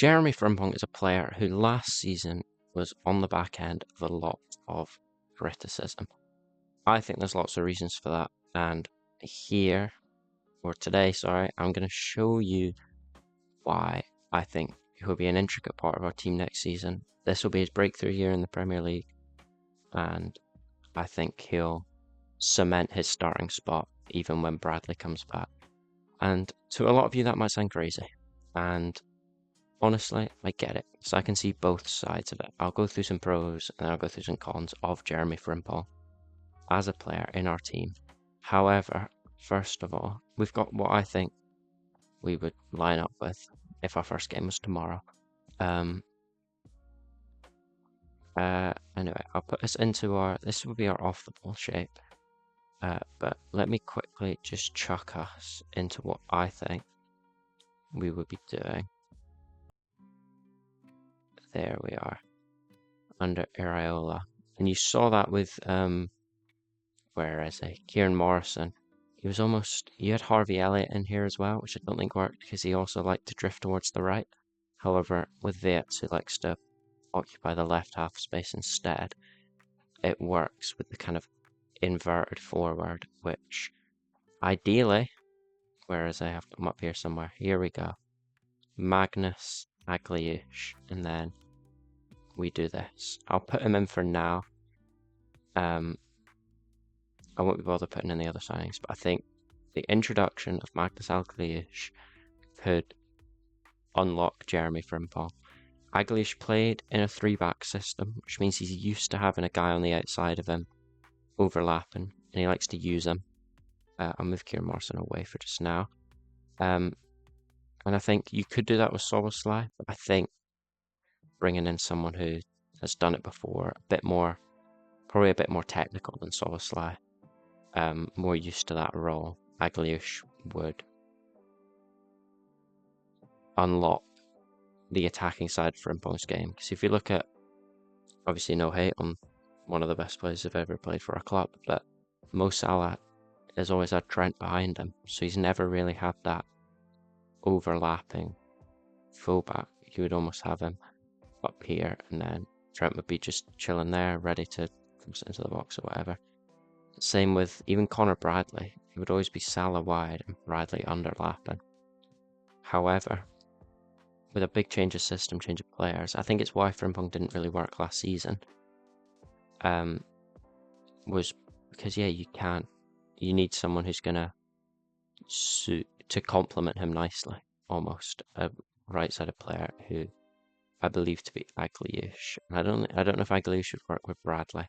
Jeremy Frimpong is a player who last season was on the back end of a lot of criticism. I think there's lots of reasons for that, and here, or today, sorry, I'm going to show you why I think he'll be an intricate part of our team next season. This will be his breakthrough year in the Premier League, and I think he'll cement his starting spot even when Bradley comes back. And to a lot of you, that might sound crazy, and honestly, I get it, so I can see both sides of it. I'll go through some pros and I'll go through some cons of Jeremy Frimpong as a player in our team. However, first of all, we've got what I think we would line up with if our first game was tomorrow. Anyway, I'll put this into this will be our off the ball shape. But let me quickly just chuck us into what I think we would be doing. There we are, under Iraola. And you saw that with, where is he? Kieran Morrison. You had Harvey Elliott in here as well, which I don't think worked because he also liked to drift towards the right. However, with Vates, who likes to occupy the left half space instead, it works with the kind of inverted forward, which ideally, whereas I have them up here somewhere, here we go. Magnus Agliush, and then we do this. I'll put him in for now. I won't be bothered putting in the other signings, but I think the introduction of Magnus Agliush could unlock Jeremy Frimpong. Agliush played in a 3-back system, which means he's used to having a guy on the outside of him overlapping, and he likes to use them. I'll move Kieran Morrison away for just now. And I think you could do that with Szoboszlai, but I think bringing in someone who has done it before, probably a bit more technical than Szoboszlai, more used to that role, Agliush would unlock the attacking side for Frimpong's game. Because if you look at, obviously no hate on one of the best players who've ever played for our club, but Mo Salah has always had Trent behind him, so he's never really had that overlapping fullback. You would almost have him up here, and then Trent would be just chilling there, ready to come into the box or whatever. Same with even Connor Bradley. He would always be Salah wide and Bradley underlapping. However, with a big change of system, change of players, I think it's why Frimpong didn't really work last season. Was because you need someone who's gonna suit to complement him nicely, almost a right-sided player who I believe to be Agliush. And I don't know if Agliush would work with Bradley,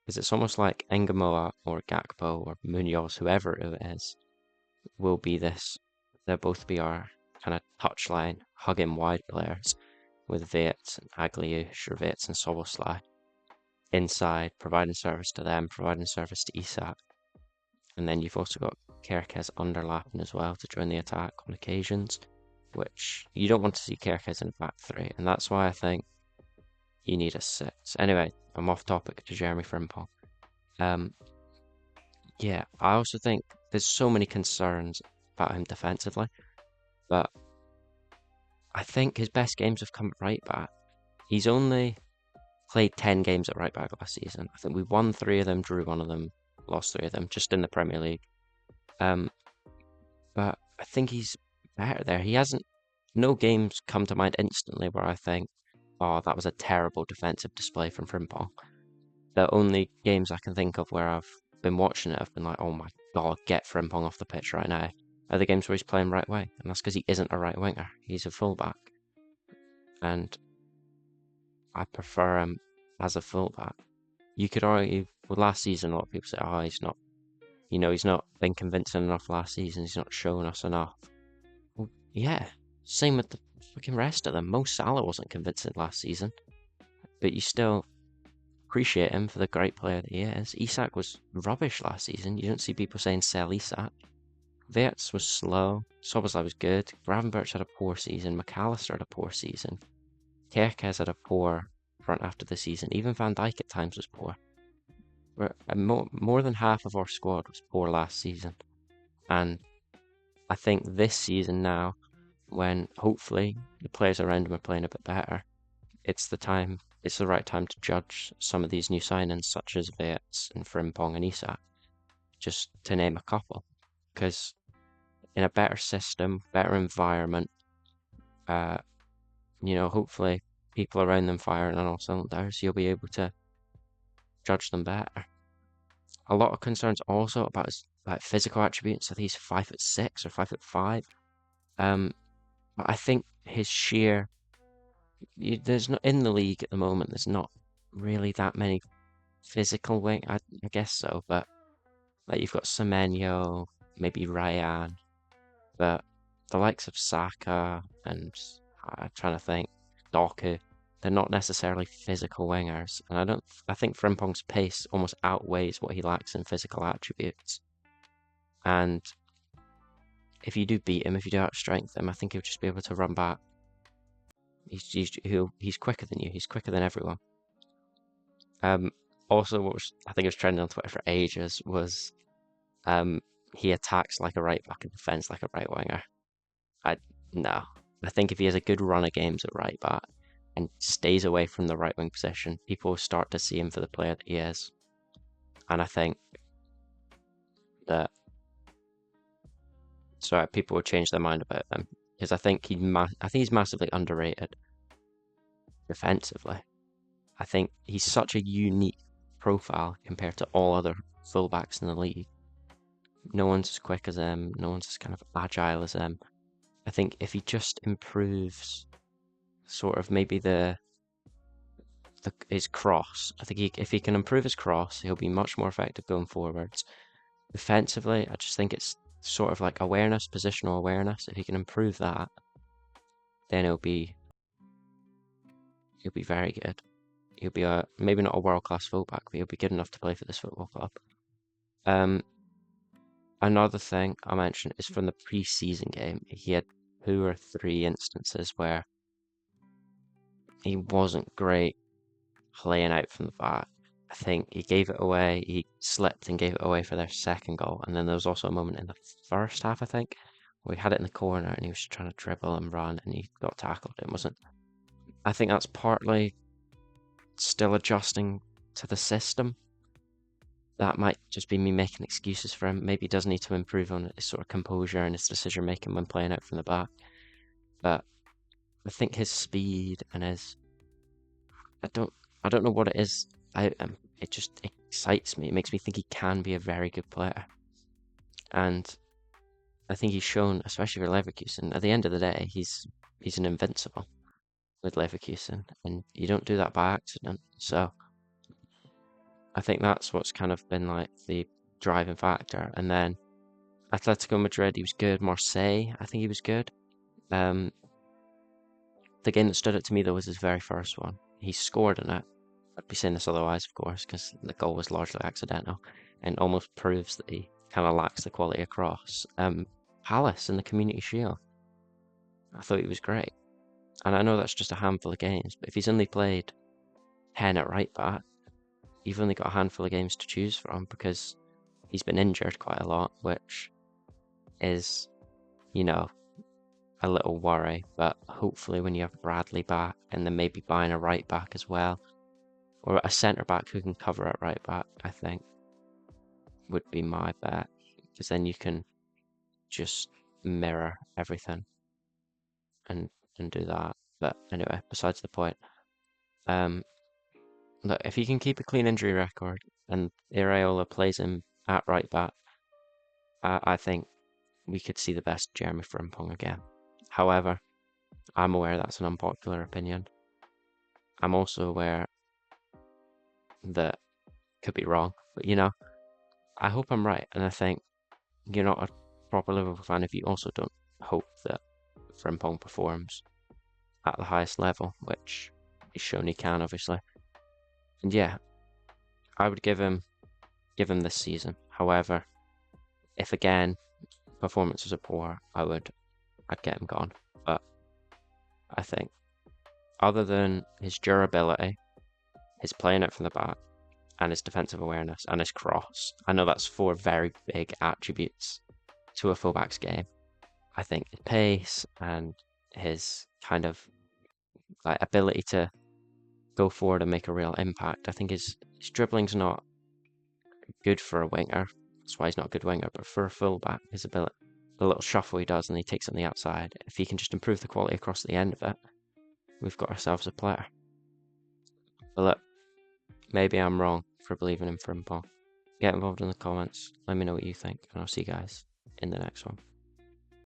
because it's almost like Engamoa or Gakpo or Munoz, whoever it is, will be this. They'll both be our kind of touchline, hugging wide players, with Vates and Agliush or Vates and Szoboszlai inside, providing service to them, providing service to Isak. And then you've also got Kerkez underlapping as well to join the attack on occasions, which you don't want to see Kerkez in a back three, and that's why I think you need a 6. Anyway, I'm off topic to Jeremy Frimpong. Yeah, I also think there's so many concerns about him defensively, but I think his best games have come at right back. He's only played 10 games at right back last season. I think we won 3 of them, drew 1 of them, lost 3 of them, just in the Premier League. But I think he's better there. No games come to mind instantly where I think, oh, that was a terrible defensive display from Frimpong. The only games I can think of where I've been watching it, I've been like, oh my god, get Frimpong off the pitch right now, are the games where he's playing right wing, and that's because he isn't a right winger, he's a fullback. And I prefer him as a fullback. You could argue, well, last season a lot of people say, oh, he's not been convincing enough last season, he's not showing us enough. Well, yeah, same with the fucking rest of them. Mo Salah wasn't convincing last season, but you still appreciate him for the great player that he is. Isak was rubbish last season. You don't see people saying sell Isak. Vates was slow. Szoboszlai was good. Gravenberch had a poor season. McAllister had a poor season. Kerkez had a poor front after the season. Even Van Dijk at times was poor. More than half of our squad was poor last season. And I think this season now, when hopefully the players around him are playing a bit better, it's the right time to judge some of these new signings, such as Vets and Frimpong and Isak, just to name a couple. Because in a better system, better environment, uh, hopefully people around them firing on all cylinders, you'll be able to judge them better. A lot of concerns also about his physical attributes. I think he's 5'6" or 5'5". But I think his there's not in the league at the moment. There's not really that many physical wing. I guess so, but like you've got Semenyo, maybe Ryan, but the likes of Saka and I'm trying to think, Doku, they're not necessarily physical wingers, and I think Frimpong's pace almost outweighs what he lacks in physical attributes. And if you do beat him, if you do outstrength him, I think he'll just be able to run back. He's quicker than you. He's quicker than everyone. Also, I think it was trending on Twitter for ages was he attacks like a right back and defends like a right winger. No. I think if he has a good run of games at right back and stays away from the right wing position, people will start to see him for the player that he is. And I think that people will change their mind about him because I think he's massively underrated defensively. I think he's such a unique profile compared to all other fullbacks in the league. No one's as quick as him. No one's as kind of agile as him. I think if he just improves sort of maybe his cross, I think if he can improve his cross, he'll be much more effective going forwards. Defensively, I just think it's sort of like awareness, positional awareness. If he can improve that, then he'll be very good. He'll be maybe not a world-class fullback, but he'll be good enough to play for this football club. Another thing I mentioned is from the pre-season game. He had 2 or 3 instances where he wasn't great playing out from the back. I think he gave it away. He slipped and gave it away for their second goal. And then there was also a moment in the first half, I think, where he had it in the corner and he was trying to dribble and run and he got tackled. I think that's partly still adjusting to the system. That might just be me making excuses for him. Maybe he does need to improve on his sort of composure and his decision making when playing out from the back. But I think his speed and I don't know what it is. It just excites me. It makes me think he can be a very good player. And I think he's shown, especially for Leverkusen, at the end of the day, he's an invincible with Leverkusen, and you don't do that by accident. So I think that's what's kind of been like the driving factor. And then Atletico Madrid, he was good. Marseille, I think he was good. The game that stood out to me though was his very first one. He scored in it. I'd be saying this otherwise, of course, because the goal was largely accidental and almost proves that he kind of lacks the quality across. Palace in the Community Shield. I thought he was great. And I know that's just a handful of games, but if he's only played 10 at right back, you've only got a handful of games to choose from because he's been injured quite a lot, which is, a little worry. But hopefully when you have Bradley back and then maybe buying a right back as well, or a centre back who can cover at right back, I think would be my bet, because then you can just mirror everything and do that. But anyway, besides the point. Look, if he can keep a clean injury record and Iraola plays him at right back, I think we could see the best Jeremy Frimpong again. However, I'm aware that's an unpopular opinion. I'm also aware that could be wrong, but I hope I'm right, and I think you're not a proper Liverpool fan if you also don't hope that Frimpong performs at the highest level, which he's shown he can, obviously. And yeah, I would give him this season. However, if again performances are poor, I'd get him gone. But I think other than his durability, his playing out from the back, and his defensive awareness and his cross, I know that's 4 very big attributes to a fullback's game. I think his pace and his kind of like ability to go forward and make a real impact. I think his dribbling's not good for a winger. That's why he's not a good winger. But for a fullback, his ability, the little shuffle he does and he takes on the outside, if he can just improve the quality across the end of it, we've got ourselves a player. But look, maybe I'm wrong for believing in Frimpong. Get involved in the comments. Let me know what you think, and I'll see you guys in the next one.